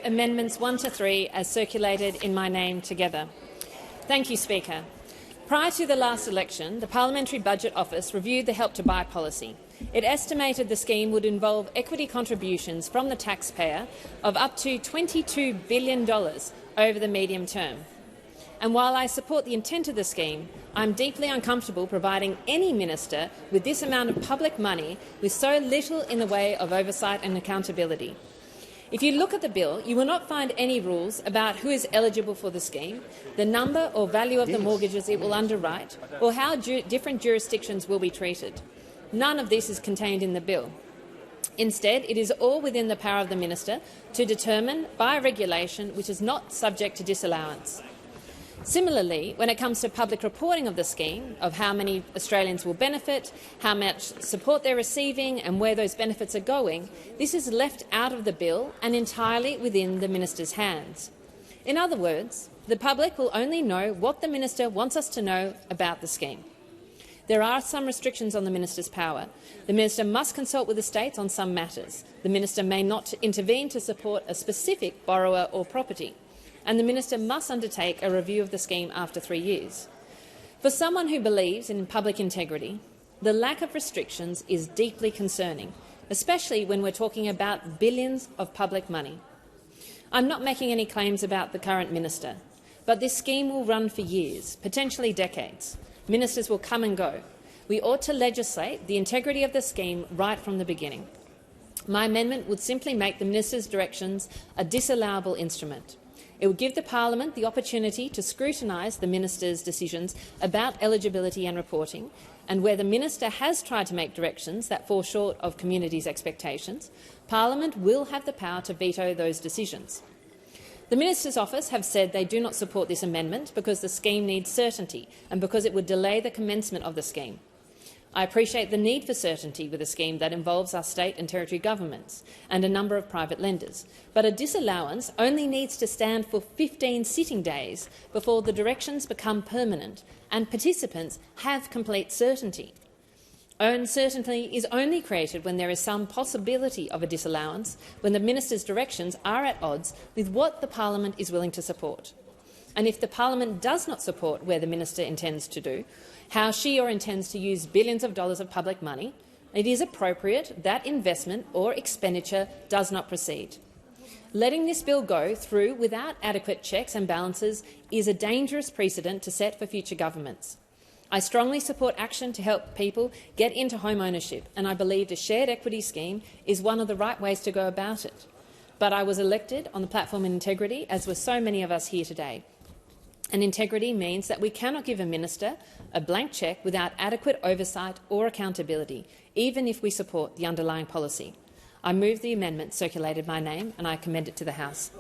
Amendments 1 to 3 as circulated in my name together. Thank you, Speaker. Prior to the last election, the Parliamentary Budget Office reviewed the Help to Buy policy. It estimated the scheme would involve equity contributions from the taxpayer of up to $22 billion over the medium term. And while I support the intent of the scheme, I am deeply uncomfortable providing any minister with this amount of public money with so little in the way of oversight and accountability. If you look at the bill, you will not find any rules about who is eligible for the scheme, the number or value of the mortgages it will underwrite, or how different jurisdictions will be treated. None of this is contained in the bill. Instead, it is all within the power of the minister to determine by regulation which is not subject to disallowance. Similarly, when it comes to public reporting of the scheme, of how many Australians will benefit, how much support they're receiving and where those benefits are going, this is left out of the bill and entirely within the minister's hands. In other words, the public will only know what the minister wants us to know about the scheme. There are some restrictions on the minister's power. The minister must consult with the states on some matters. The minister may not intervene to support a specific borrower or property. And the minister must undertake a review of the scheme after 3 years. For someone who believes in public integrity, the lack of restrictions is deeply concerning, especially when we're talking about billions of public money. I'm not making any claims about the current minister, but this scheme will run for years, potentially decades. Ministers will come and go. We ought to legislate the integrity of the scheme right from the beginning. My amendment would simply make the minister's directions a disallowable instrument. It would give the Parliament the opportunity to scrutinise the minister's decisions about eligibility and reporting, and where the minister has tried to make directions that fall short of communities' expectations, Parliament will have the power to veto those decisions. The minister's office have said they do not support this amendment because the scheme needs certainty and because it would delay the commencement of the scheme. I appreciate the need for certainty with a scheme that involves our state and territory governments and a number of private lenders, but a disallowance only needs to stand for 15 sitting days before the directions become permanent and participants have complete certainty. Uncertainty is only created when there is some possibility of a disallowance, when the minister's directions are at odds with what the Parliament is willing to support. And if the Parliament does not support where the minister intends to do, how she or intends to use billions of dollars of public money, it is appropriate that investment or expenditure does not proceed. Letting this bill go through without adequate checks and balances is a dangerous precedent to set for future governments. I strongly support action to help people get into home ownership, and I believe a shared equity scheme is one of the right ways to go about it. But I was elected on the platform of integrity, as were so many of us here today. And integrity means that we cannot give a minister a blank cheque without adequate oversight or accountability, even if we support the underlying policy. I move the amendment circulated my name and I commend it to the House.